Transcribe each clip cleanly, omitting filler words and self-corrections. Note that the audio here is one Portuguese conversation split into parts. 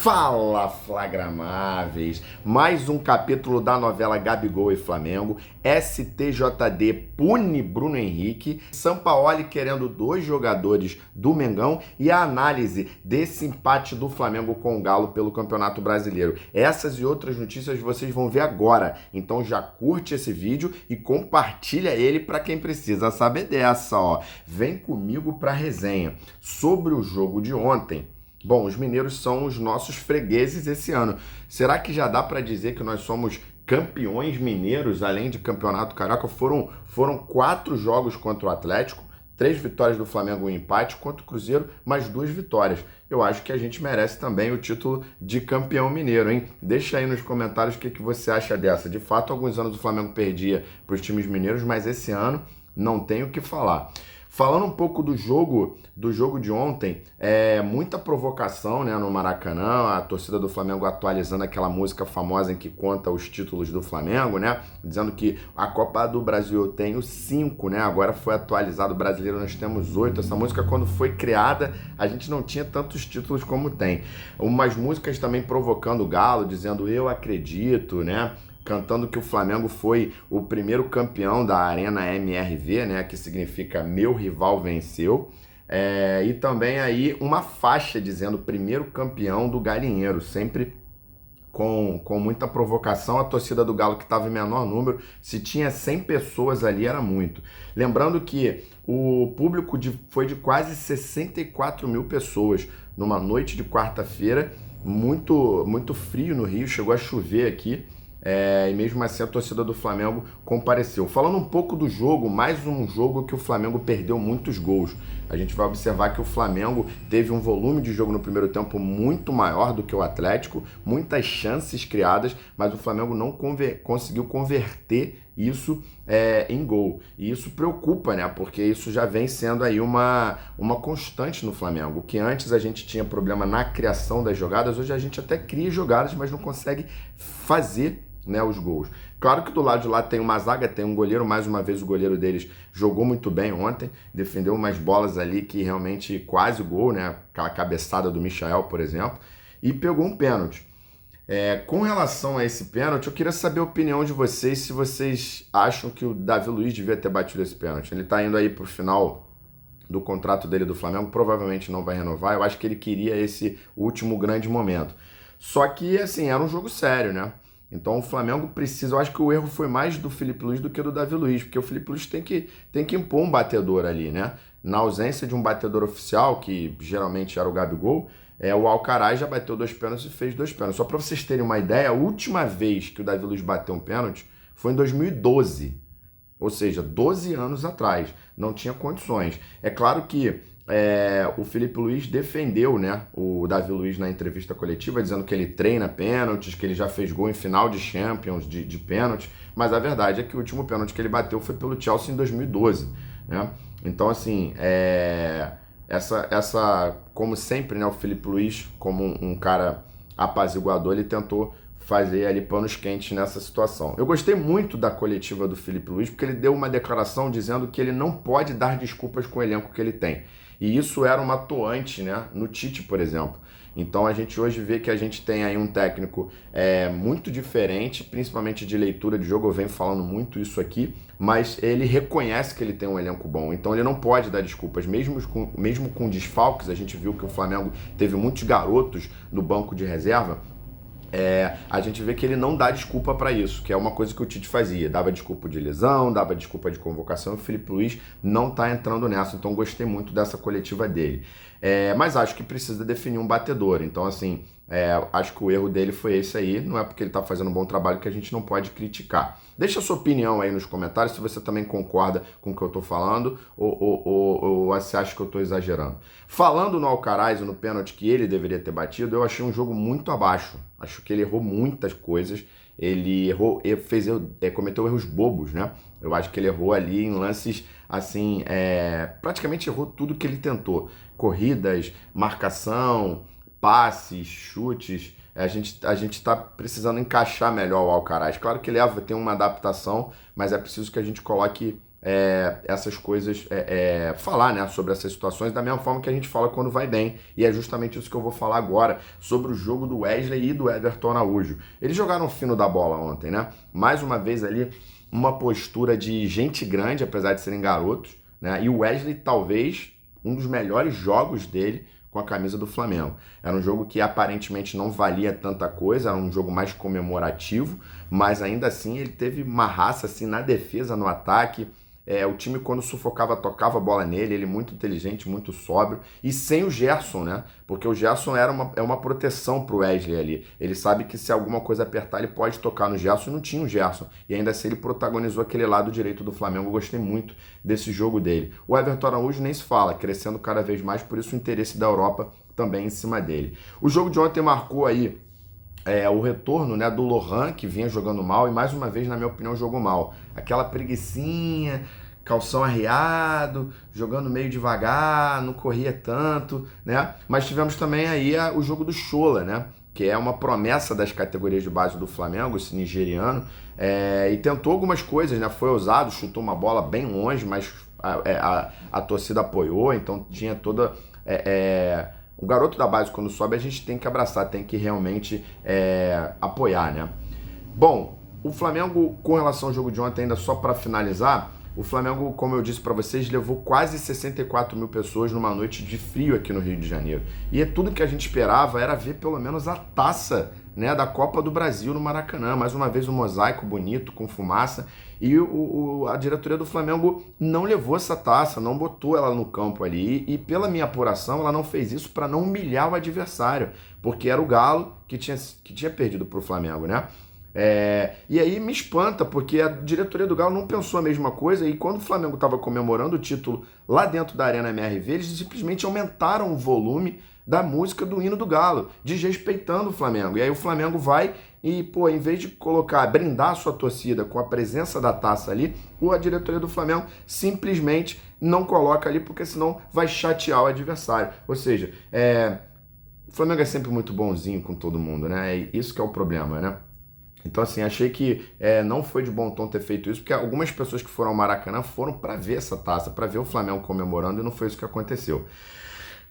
Fala, flagramáveis! Mais um capítulo da novela Gabigol e Flamengo. STJD pune Bruno Henrique. Sampaoli querendo dois jogadores do Mengão e a análise desse empate do Flamengo com o Galo pelo Campeonato Brasileiro. Essas e outras notícias vocês vão ver agora. Então já curte esse vídeo e compartilha ele para quem precisa saber dessa, ó. Vem comigo para a resenha sobre o jogo de ontem. Bom, os mineiros são os nossos fregueses esse ano. Será que já dá para dizer que nós somos campeões mineiros, além de campeonato carioca? Foram 4 jogos contra o Atlético, 3 vitórias do Flamengo e um empate, contra o Cruzeiro, mais 2 vitórias. Eu acho que a gente merece também o título de campeão mineiro, hein? Deixa aí nos comentários o que você acha dessa. De fato, alguns anos o Flamengo perdia para os times mineiros, mas esse ano não tem o que falar. Falando um pouco do jogo de ontem, muita provocação, né, no Maracanã, a torcida do Flamengo atualizando aquela música famosa em que conta os títulos do Flamengo, né, dizendo que a Copa do Brasil eu tenho 5, né, agora foi atualizado, o brasileiro nós temos 8. Essa música, quando foi criada, a gente não tinha tantos títulos como tem. Umas músicas também provocando o Galo, dizendo eu acredito, né, cantando que o Flamengo foi o primeiro campeão da Arena MRV, né, que significa meu rival venceu, e também aí uma faixa dizendo primeiro campeão do Galinheiro, sempre com muita provocação. A torcida do Galo, que estava em menor número, se tinha 100 pessoas ali era muito. Lembrando que o público foi de quase 64 mil pessoas numa noite de quarta-feira, muito frio no Rio, chegou a chover aqui. E mesmo assim a torcida do Flamengo compareceu. Falando um pouco do jogo, mais um jogo que o Flamengo perdeu muitos gols. A gente vai observar que o Flamengo teve um volume de jogo no primeiro tempo muito maior do que o Atlético, muitas chances criadas, mas o Flamengo não conseguiu converter isso em gol. E isso preocupa, né? Porque isso já vem sendo aí uma constante no Flamengo. Que antes a gente tinha problema na criação das jogadas, hoje a gente até cria jogadas, mas não consegue fazer, né, os gols. Claro que do lado de lá tem uma zaga, tem um goleiro, mais uma vez o goleiro deles jogou muito bem ontem, defendeu umas bolas ali que realmente quase o gol, né, aquela cabeçada do Michael, por exemplo, e pegou um pênalti. Com relação a esse pênalti, eu queria saber a opinião de vocês, se vocês acham que o Davi Luiz devia ter batido esse pênalti. Ele tá indo aí pro final do contrato dele do Flamengo, provavelmente não vai renovar, eu acho que ele queria esse último grande momento. Só que, assim, era um jogo sério, né? Então o Flamengo precisa, eu acho que o erro foi mais do Felipe Luiz do que do Davi Luiz, porque o Felipe Luiz tem que impor um batedor ali, né? Na ausência de um batedor oficial, que geralmente era o Gabigol, o Alcaraz já bateu 2 pênaltis e fez 2 pênaltis. Só para vocês terem uma ideia, a última vez que o Davi Luiz bateu um pênalti foi em 2012, ou seja, 12 anos atrás. Não tinha condições. É claro que o Felipe Luiz defendeu, né, o Davi Luiz na entrevista coletiva, dizendo que ele treina pênaltis, que ele já fez gol em final de Champions de pênaltis, mas a verdade é que o último pênalti que ele bateu foi pelo Chelsea em 2012, né? Então, assim, como sempre, né, o Felipe Luiz, como um cara apaziguador, ele tentou fazer ali panos quentes nessa situação. Eu gostei muito da coletiva do Felipe Luiz, porque ele deu uma declaração dizendo que ele não pode dar desculpas com o elenco que ele tem. E isso era uma atoante, né, no Tite, por exemplo. Então a gente hoje vê que a gente tem aí um técnico muito diferente, principalmente de leitura de jogo, eu venho falando muito isso aqui, mas ele reconhece que ele tem um elenco bom, então ele não pode dar desculpas, mesmo com desfalques. A gente viu que o Flamengo teve muitos garotos no banco de reserva. A gente vê que ele não dá desculpa para isso, que é uma coisa que o Tite fazia. Dava desculpa de lesão, dava desculpa de convocação, e o Felipe Luiz não tá entrando nessa, então gostei muito dessa coletiva dele. Mas acho que precisa definir um batedor, então assim, acho que o erro dele foi esse aí, não é porque ele tá fazendo um bom trabalho que a gente não pode criticar. Deixa a sua opinião aí nos comentários, se você também concorda com o que eu tô falando, ou você acha que eu tô exagerando. Falando no Alcaraz e no pênalti que ele deveria ter batido, eu achei um jogo muito abaixo. Acho que ele errou muitas coisas, ele errou, cometeu erros bobos, né? Eu acho que ele errou ali em lances, assim, praticamente errou tudo que ele tentou. Corridas, marcação, passes, chutes. A gente está precisando encaixar melhor o Alcaraz. Claro que tem uma adaptação, mas é preciso que a gente coloque essas coisas, falar, né, sobre essas situações da mesma forma que a gente fala quando vai bem, e é justamente isso que eu vou falar agora sobre o jogo do Wesley e do Everton Araújo. Eles jogaram fino da bola ontem, né? Mais uma vez ali, uma postura de gente grande, apesar de serem garotos, né? E o Wesley, talvez, um dos melhores jogos dele com a camisa do Flamengo. Era um jogo que aparentemente não valia tanta coisa, era um jogo mais comemorativo, mas ainda assim ele teve uma raça assim, na defesa, no ataque. O time, quando sufocava, tocava a bola nele, ele muito inteligente, muito sóbrio, e sem o Gerson, né? Porque o Gerson é uma proteção pro Wesley ali. Ele sabe que se alguma coisa apertar, ele pode tocar no Gerson, e não tinha o Gerson. E ainda assim ele protagonizou aquele lado direito do Flamengo. Eu gostei muito desse jogo dele. O Everton Araújo nem se fala, crescendo cada vez mais, por isso o interesse da Europa também em cima dele. O jogo de ontem marcou aí o retorno, né, do Lohan, que vinha jogando mal, e mais uma vez, na minha opinião, jogou mal. Aquela preguicinha, calção arreado, jogando meio devagar, não corria tanto, né? Mas tivemos também aí o jogo do Shola, né? Que é uma promessa das categorias de base do Flamengo, esse nigeriano, e tentou algumas coisas, né? Foi ousado, chutou uma bola bem longe, mas a torcida apoiou, então tinha toda... O garoto da base, quando sobe, a gente tem que abraçar, tem que realmente apoiar, né? Bom, o Flamengo, com relação ao jogo de ontem, ainda só para finalizar, o Flamengo, como eu disse para vocês, levou quase 64 mil pessoas numa noite de frio aqui no Rio de Janeiro. E tudo que a gente esperava era ver pelo menos a taça, né, da Copa do Brasil no Maracanã. Mais uma vez um mosaico bonito, com fumaça. E a diretoria do Flamengo não levou essa taça, não botou ela no campo ali. E pela minha apuração, ela não fez isso para não humilhar o adversário, porque era o Galo que tinha perdido para o Flamengo, né? E aí me espanta, porque a diretoria do Galo não pensou a mesma coisa, e quando o Flamengo estava comemorando o título lá dentro da Arena MRV, eles simplesmente aumentaram o volume da música do hino do Galo, desrespeitando o Flamengo. E aí o Flamengo vai e, em vez de brindar a sua torcida com a presença da taça ali, a diretoria do Flamengo simplesmente não coloca ali, porque senão vai chatear o adversário. Ou seja, o Flamengo é sempre muito bonzinho com todo mundo, né? É isso que é o problema, né? Então, assim, achei que não foi de bom tom ter feito isso, porque algumas pessoas que foram ao Maracanã foram para ver essa taça, para ver o Flamengo comemorando, e não foi isso que aconteceu.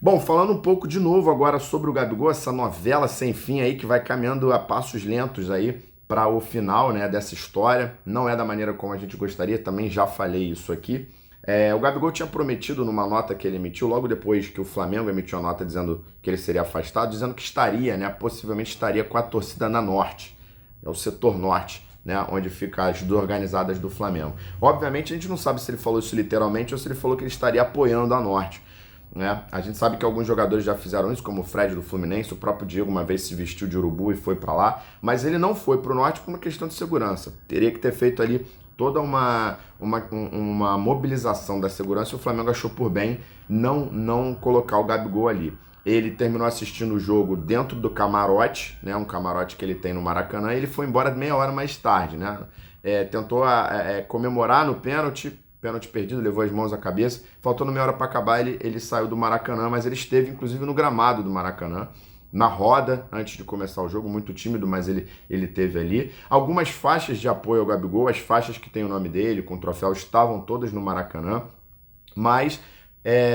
Bom, falando um pouco de novo agora sobre o Gabigol, essa novela sem fim aí que vai caminhando a passos lentos aí para o final, né, dessa história. Não é da maneira como a gente gostaria, também já falei isso aqui. O Gabigol tinha prometido numa nota que ele emitiu, logo depois que o Flamengo emitiu a nota dizendo que ele seria afastado, dizendo que estaria, né, possivelmente estaria com a torcida na Norte. É o setor norte, né, onde ficam as organizadas do Flamengo. Obviamente a gente não sabe se ele falou isso literalmente ou se ele falou que ele estaria apoiando a Norte, né? A gente sabe que alguns jogadores já fizeram isso, como o Fred do Fluminense, o próprio Diego uma vez se vestiu de urubu e foi para lá, mas ele não foi para o Norte por uma questão de segurança. Teria que ter feito ali toda uma mobilização da segurança, e o Flamengo achou por bem não colocar o Gabigol ali. Ele terminou assistindo o jogo dentro do camarote, né, um camarote que ele tem no Maracanã, e ele foi embora meia hora mais tarde, né? Tentou comemorar no pênalti perdido, levou as mãos à cabeça, faltando meia hora para acabar, ele saiu do Maracanã, mas ele esteve inclusive no gramado do Maracanã, na roda, antes de começar o jogo, muito tímido, mas ele teve ali. Algumas faixas de apoio ao Gabigol, as faixas que tem o nome dele, com o troféu, estavam todas no Maracanã, mas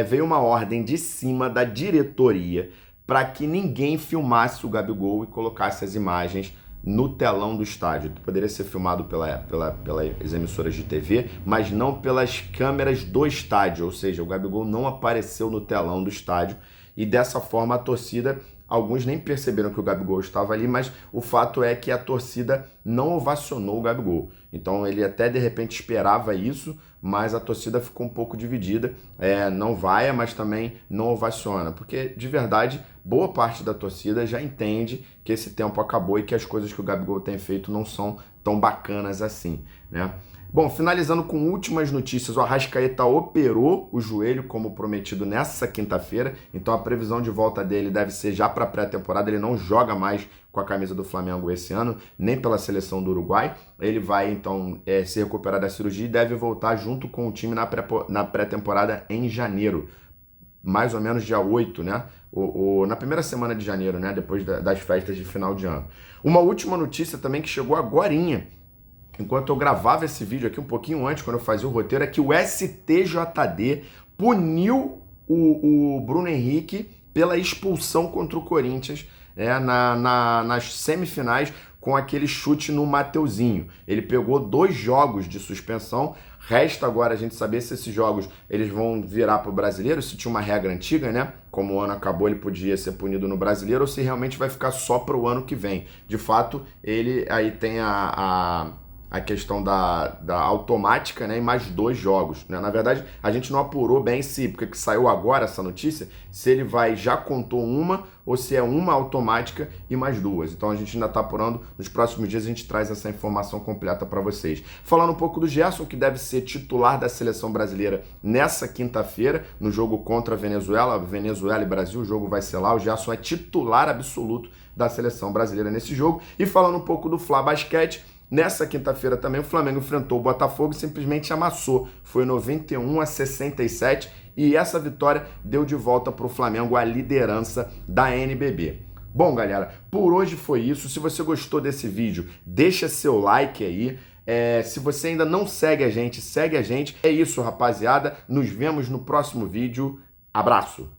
veio uma ordem de cima da diretoria para que ninguém filmasse o Gabigol e colocasse as imagens no telão do estádio. Poderia ser filmado pelas emissoras de TV, mas não pelas câmeras do estádio, ou seja, o Gabigol não apareceu no telão do estádio, e dessa forma a torcida, alguns nem perceberam que o Gabigol estava ali, mas o fato é que a torcida não ovacionou o Gabigol. Então ele até de repente esperava isso, mas a torcida ficou um pouco dividida. Não vai, mas também não ovaciona, porque de verdade boa parte da torcida já entende que esse tempo acabou e que as coisas que o Gabigol tem feito não são tão bacanas assim, né? Bom, finalizando com últimas notícias, o Arrascaeta operou o joelho como prometido nessa quinta-feira, então a previsão de volta dele deve ser já para a pré-temporada. Ele não joga mais com a camisa do Flamengo esse ano, nem pela seleção do Uruguai. Ele vai então se recuperar da cirurgia e deve voltar junto com o time na pré-temporada em janeiro, mais ou menos dia 8, né? Na primeira semana de janeiro, né? Depois das festas de final de ano. Uma última notícia também que chegou agorinha, enquanto eu gravava esse vídeo aqui um pouquinho antes, quando eu fazia o roteiro, é que o STJD puniu o Bruno Henrique pela expulsão contra o Corinthians nas semifinais com aquele chute no Mateuzinho. Ele pegou 2 jogos de suspensão. Resta agora a gente saber se esses jogos eles vão virar para o Brasileiro, se tinha uma regra antiga, né? Como o ano acabou, ele podia ser punido no Brasileiro, ou se realmente vai ficar só para o ano que vem. De fato, ele aí tem a questão da automática, né, e mais 2 jogos, né? Na verdade, a gente não apurou bem porque que saiu agora essa notícia, se ele já contou uma ou se é uma automática e mais 2. Então a gente ainda está apurando, nos próximos dias a gente traz essa informação completa para vocês. Falando um pouco do Gerson, que deve ser titular da seleção brasileira nessa quinta-feira, no jogo contra a Venezuela e Brasil, o jogo vai ser lá, o Gerson é titular absoluto da seleção brasileira nesse jogo. E falando um pouco do Fla Basquete, nessa quinta-feira também o Flamengo enfrentou o Botafogo e simplesmente amassou. Foi 91-67 e essa vitória deu de volta para o Flamengo a liderança da NBB. Bom, galera, por hoje foi isso. Se você gostou desse vídeo, deixa seu like aí. Se você ainda não segue a gente, segue a gente. É isso, rapaziada. Nos vemos no próximo vídeo. Abraço!